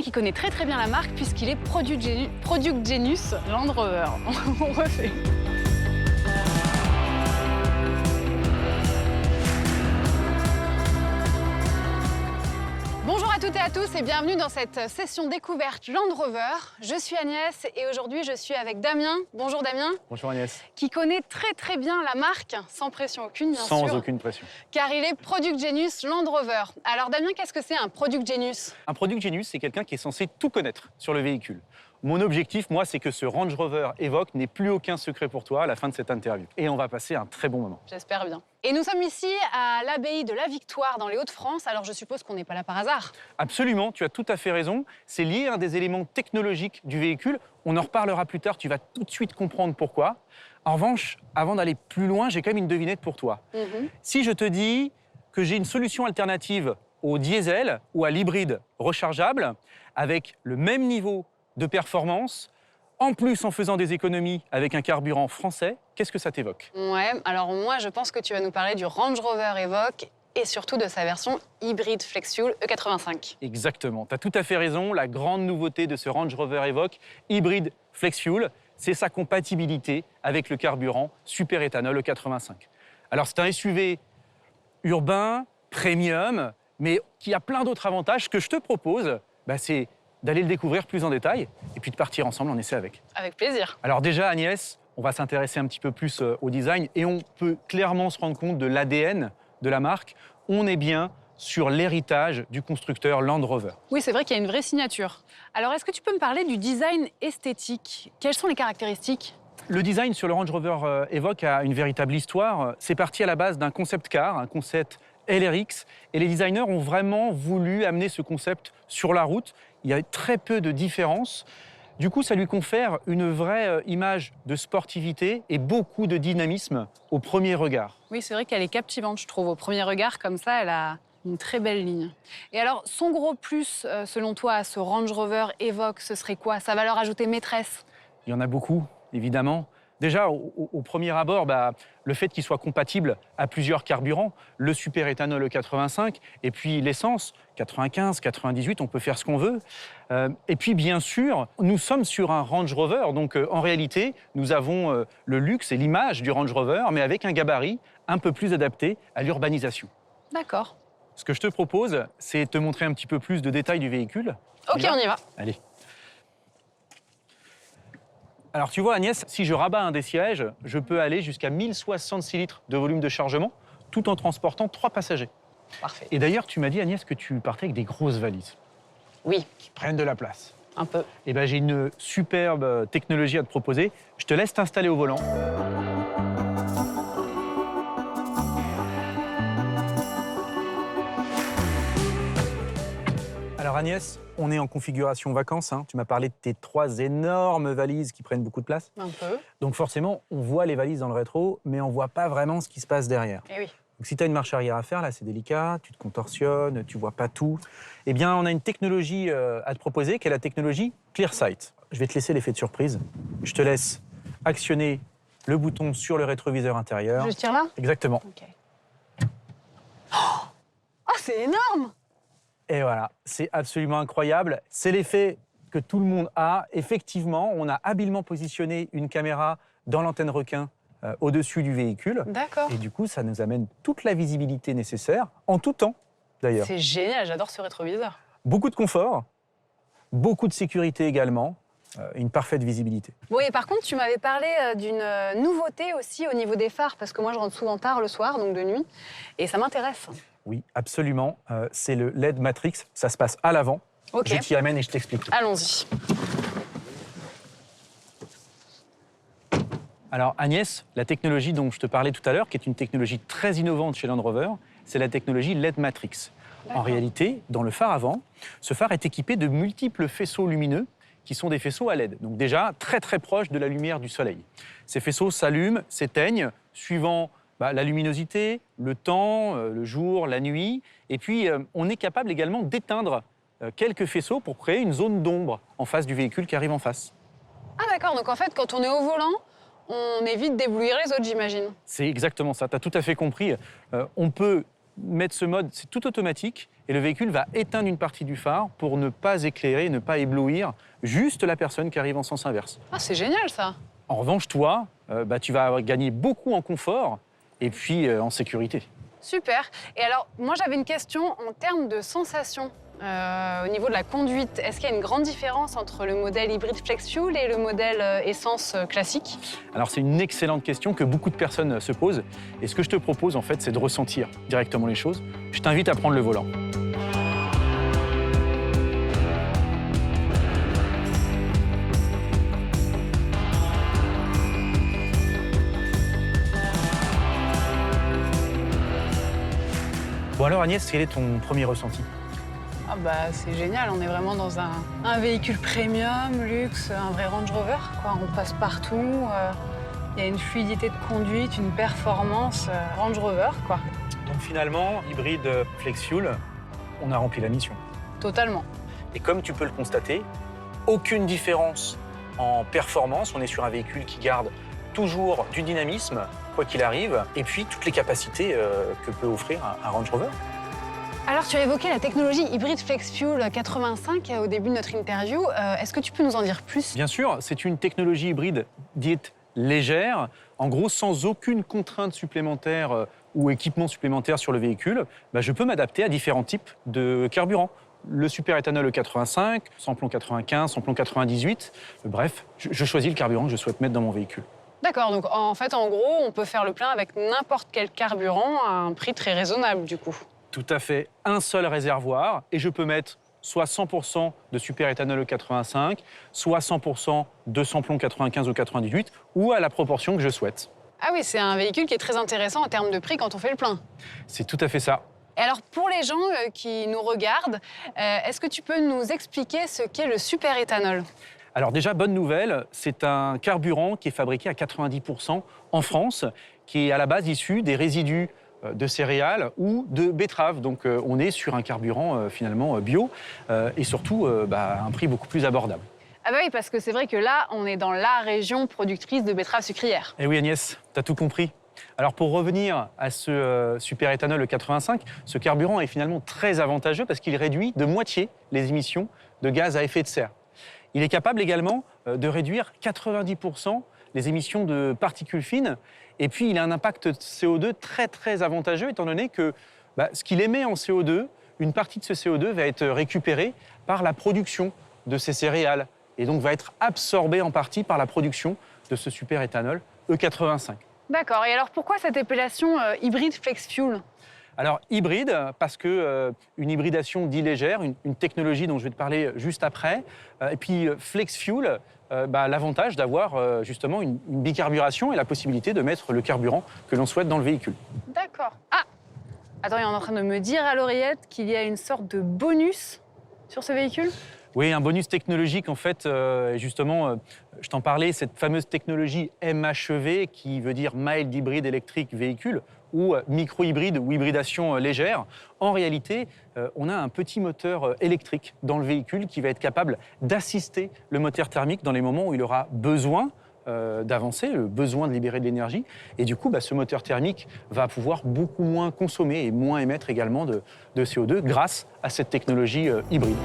qui connaît très très bien la marque puisqu'il est Product Genius Land Rover. On refait. Bonjour à toutes et à tous et bienvenue dans cette session découverte Land Rover. Je suis Agnès et aujourd'hui je suis avec Damien. Bonjour Damien. Bonjour Agnès. Qui connaît très très bien la marque, sans pression aucune bien sûr. Sans aucune pression. Car il est Product Genius Land Rover. Alors Damien, qu'est-ce que c'est un Product Genius? Un Product Genius, c'est quelqu'un qui est censé tout connaître sur le véhicule. Mon objectif, moi, c'est que ce Range Rover Evoque n'ait plus aucun secret pour toi à la fin de cette interview. Et on va passer un très bon moment. J'espère bien. Et nous sommes ici à l'abbaye de la Victoire dans les Hauts-de-France, alors je suppose qu'on n'est pas là par hasard. Absolument, tu as tout à fait raison. C'est lié à un des éléments technologiques du véhicule. On en reparlera plus tard, tu vas tout de suite comprendre pourquoi. En revanche, avant d'aller plus loin, j'ai quand même une devinette pour toi. Si je te dis que j'ai une solution alternative au diesel ou à l'hybride rechargeable, avec le même niveau de performance, en plus en faisant des économies avec un carburant français, qu'est-ce que ça t'évoque? Ouais, alors moi je pense que tu vas nous parler du Range Rover Evoque et surtout de sa version hybride flex-fuel E85. Exactement, tu as tout à fait raison. La grande nouveauté de ce Range Rover Evoque hybride flex-fuel, c'est sa compatibilité avec le carburant superéthanol E85. Alors c'est un SUV urbain, premium, mais qui a plein d'autres avantages. Ce que je te propose, c'est d'aller le découvrir plus en détail et puis de partir ensemble en essai avec. Avec plaisir. Alors déjà, Agnès, on va s'intéresser un petit peu plus au design et on peut clairement se rendre compte de l'ADN de la marque. On est bien sur l'héritage du constructeur Land Rover. Oui, c'est vrai qu'il y a une vraie signature. Alors, est-ce que tu peux me parler du design esthétique? Quelles sont les caractéristiques? Le design sur le Range Rover Evoque a une véritable histoire. C'est parti à la base d'un concept car, un concept LRX, et les designers ont vraiment voulu amener ce concept sur la route. Il y a très peu de différences. Du coup, ça lui confère une vraie image de sportivité et beaucoup de dynamisme au premier regard. Oui, c'est vrai qu'elle est captivante, je trouve. Au premier regard, comme ça, elle a une très belle ligne. Et alors, son gros plus, selon toi, à ce Range Rover Evoque, ce serait quoi? Sa valeur ajoutée maîtresse? Il y en a beaucoup, évidemment. Déjà, au premier abord, le fait qu'il soit compatible à plusieurs carburants, le superéthanol E85 et puis l'essence, 95, 98, on peut faire ce qu'on veut. Et puis, bien sûr, nous sommes sur un Range Rover, donc en réalité, nous avons le luxe et l'image du Range Rover, mais avec un gabarit un peu plus adapté à l'urbanisation. D'accord. Ce que je te propose, c'est de te montrer un petit peu plus de détails du véhicule. Ok, on y va. Allez. Alors tu vois Agnès, si je rabats un des sièges, je peux aller jusqu'à 1066 litres de volume de chargement tout en transportant 3 passagers. Parfait. Et d'ailleurs, tu m'as dit Agnès que tu partais avec des grosses valises Oui, qui prennent de la place. un peu. Et j'ai une superbe technologie à te proposer. Je te laisse t'installer au volant. Alors Agnès, on est en configuration vacances. Tu m'as parlé de tes 3 énormes valises qui prennent beaucoup de place. Un peu. Donc forcément, on voit les valises dans le rétro, mais on ne voit pas vraiment ce qui se passe derrière. Eh oui. Donc si tu as une marche arrière à faire, là c'est délicat, tu te contorsionnes, tu ne vois pas tout. Eh bien, on a une technologie à te proposer qui est la technologie ClearSight. Je vais te laisser l'effet de surprise. Je te laisse actionner le bouton sur le rétroviseur intérieur. Je tire là? Exactement. Ok. Oh, c'est énorme! Et voilà, c'est absolument incroyable. C'est l'effet que tout le monde a. Effectivement, on a habilement positionné une caméra dans l'antenne requin au-dessus du véhicule. D'accord. Et du coup, ça nous amène toute la visibilité nécessaire, en tout temps d'ailleurs. C'est génial, j'adore ce rétroviseur. Beaucoup de confort, beaucoup de sécurité également, une parfaite visibilité. Bon, et par contre, tu m'avais parlé d'une nouveauté aussi au niveau des phares, parce que moi, je rentre souvent tard le soir, donc de nuit, et ça m'intéresse. Oui, absolument. C'est le LED Matrix. Ça se passe à l'avant. Ok. Je t'y amène et je t'explique tout. Allons-y. Alors Agnès, la technologie dont je te parlais tout à l'heure, qui est une technologie très innovante chez Land Rover, c'est la technologie LED Matrix. En réalité, dans le phare avant, ce phare est équipé de multiples faisceaux lumineux qui sont des faisceaux à LED. Donc déjà, très très proches de la lumière du soleil. Ces faisceaux s'allument, s'éteignent, suivant la luminosité, le temps, le jour, la nuit. Et puis, on est capable également d'éteindre quelques faisceaux pour créer une zone d'ombre en face du véhicule qui arrive en face. Ah d'accord, donc en fait, quand on est au volant, on évite d'éblouir les autres, j'imagine. C'est exactement ça, tu as tout à fait compris. On peut mettre ce mode, c'est tout automatique, et le véhicule va éteindre une partie du phare pour ne pas éclairer, ne pas éblouir juste la personne qui arrive en sens inverse. Ah, c'est génial ça. En revanche, toi, tu vas gagner beaucoup en confort et puis en sécurité. Super. Et alors, moi j'avais une question en termes de sensation. Au niveau de la conduite, est-ce qu'il y a une grande différence entre le modèle hybride flex fuel et le modèle essence classique? Alors c'est une excellente question que beaucoup de personnes se posent. Et ce que je te propose en fait, c'est de ressentir directement les choses. Je t'invite à prendre le volant. Bon alors Agnès, quel est ton premier ressenti? Ah bah c'est génial, on est vraiment dans un véhicule premium, luxe, un vrai Range Rover, quoi. On passe partout, il y a une fluidité de conduite, une performance Range Rover, quoi. Donc finalement, hybride flex fuel, on a rempli la mission. Totalement. Et comme tu peux le constater, aucune différence en performance. On est sur un véhicule qui garde toujours du dynamisme, quoi qu'il arrive, et puis toutes les capacités que peut offrir un Range Rover. Alors, tu as évoqué la technologie hybride flex fuel 85 au début de notre interview. Est-ce que tu peux nous en dire plus? Bien sûr, c'est une technologie hybride dite légère, en gros sans aucune contrainte supplémentaire ou équipement supplémentaire sur le véhicule. Je peux m'adapter à différents types de carburant. Le superéthanol E85, samplon 95, samplon 98. Bref, je choisis le carburant que je souhaite mettre dans mon véhicule. D'accord, donc en fait, en gros, on peut faire le plein avec n'importe quel carburant à un prix très raisonnable, du coup. Tout à fait, un seul réservoir, et je peux mettre soit 100% de superéthanol E85, soit 100% de samplon 95 ou 98, ou à la proportion que je souhaite. Ah oui, c'est un véhicule qui est très intéressant en termes de prix quand on fait le plein. C'est tout à fait ça. Et alors, pour les gens qui nous regardent, est-ce que tu peux nous expliquer ce qu'est le superéthanol? Alors déjà, bonne nouvelle, c'est un carburant qui est fabriqué à 90% en France, qui est à la base issu des résidus de céréales ou de betteraves. Donc on est sur un carburant finalement bio et surtout à un prix beaucoup plus abordable. Ah bah oui, parce que c'est vrai que là, on est dans la région productrice de betteraves sucrières. Eh oui Agnès, t'as tout compris. Alors pour revenir à ce superéthanol E85, ce carburant est finalement très avantageux parce qu'il réduit de moitié les émissions de gaz à effet de serre. Il est capable également de réduire 90% les émissions de particules fines. Et puis, il a un impact CO2 très, très avantageux, étant donné que ce qu'il émet en CO2, une partie de ce CO2 va être récupérée par la production de ces céréales. Et donc, va être absorbée en partie par la production de ce superéthanol E85. D'accord. Et alors, pourquoi cette appellation hybride flex fuel? Alors, hybride, parce que une hybridation dit légère, une technologie dont je vais te parler juste après. Et puis, flex fuel, l'avantage d'avoir justement une bicarburation et la possibilité de mettre le carburant que l'on souhaite dans le véhicule. D'accord. Ah! Attends, il est en train de me dire à l'oreillette qu'il y a une sorte de bonus sur ce véhicule? Oui, un bonus technologique, en fait, justement, je t'en parlais, cette fameuse technologie MHEV, qui veut dire Mild Hybrid Electric Vehicle, ou micro-hybride ou hybridation légère. En réalité, on a un petit moteur électrique dans le véhicule qui va être capable d'assister le moteur thermique dans les moments où il aura besoin d'avancer, le besoin de libérer de l'énergie. Et du coup, ce moteur thermique va pouvoir beaucoup moins consommer et moins émettre également de CO2 grâce à cette technologie hybride.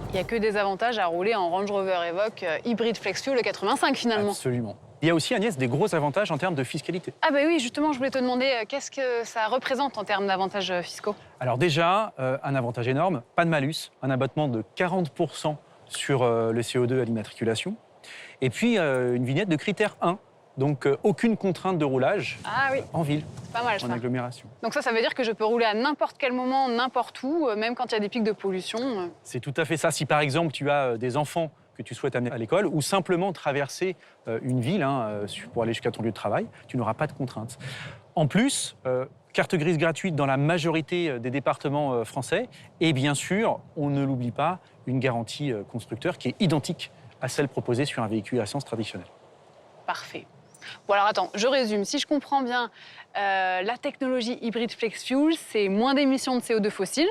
Il n'y a que des avantages à rouler en Range Rover Evoque hybride flex fuel 85 finalement. Absolument. Il y a aussi, Agnès, des gros avantages en termes de fiscalité. Ah bah oui, justement, je voulais te demander qu'est-ce que ça représente en termes d'avantages fiscaux? Alors déjà, un avantage énorme, pas de malus, un abattement de 40% sur le CO2 à l'immatriculation. Et puis une vignette de critère 1, donc aucune contrainte de roulage en ville, c'est pas mal, en agglomération. Donc ça veut dire que je peux rouler à n'importe quel moment, n'importe où, même quand il y a des pics de pollution. C'est tout à fait ça. Si par exemple tu as des enfants que tu souhaites amener à l'école ou simplement traverser une ville pour aller jusqu'à ton lieu de travail, tu n'auras pas de contraintes. En plus, carte grise gratuite dans la majorité des départements français et bien sûr, on ne l'oublie pas, une garantie constructeur qui est identique à celle proposée sur un véhicule à essence traditionnel. Parfait. Bon alors attends, je résume. Si je comprends bien, la technologie hybride flex fuel, c'est moins d'émissions de CO2 fossiles,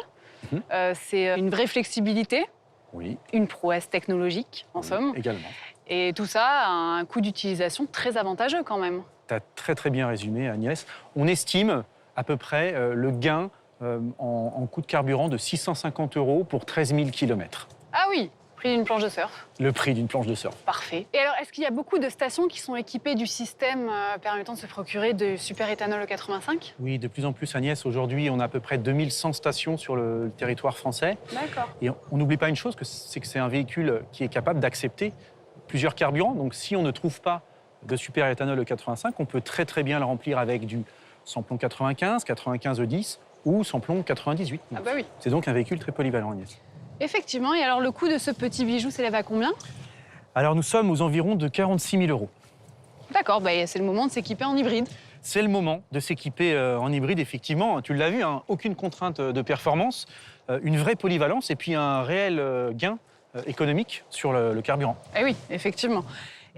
c'est une vraie flexibilité, oui, une prouesse technologique en somme. Également. Et tout ça a un coût d'utilisation très avantageux quand même. Tu as très bien résumé, Agnès. On estime à peu près le gain en coût de carburant de 650 € pour 13 000 km. Ah oui, prix d'une planche de surf. Le prix d'une planche de surf. Parfait. Et alors, est-ce qu'il y a beaucoup de stations qui sont équipées du système permettant de se procurer de super-éthanol E85? Oui, de plus en plus, Agnès. Aujourd'hui, on a à peu près 2100 stations sur le territoire français. D'accord. Et on n'oublie pas une chose, c'est que c'est un véhicule qui est capable d'accepter plusieurs carburants. Donc, si on ne trouve pas de super-éthanol E85, on peut très bien le remplir avec du samplon 95, 95 E10 ou samplon 98. Ah bah oui. C'est donc un véhicule très polyvalent, Agnès. Effectivement. Et alors, le coût de ce petit bijou s'élève à combien? Alors, nous sommes aux environs de 46 000 €. D'accord, bah, c'est le moment de s'équiper en hybride. C'est le moment de s'équiper en hybride, effectivement. Tu l'as vu, hein, aucune contrainte de performance, une vraie polyvalence et puis un réel gain économique sur le carburant. Eh oui, effectivement.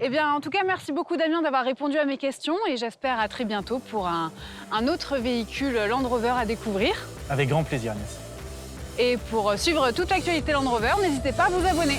Eh bien, en tout cas, merci beaucoup Damien d'avoir répondu à mes questions et j'espère à très bientôt pour un autre véhicule Land Rover à découvrir. Avec grand plaisir, Agnès. Et pour suivre toute l'actualité Land Rover, n'hésitez pas à vous abonner.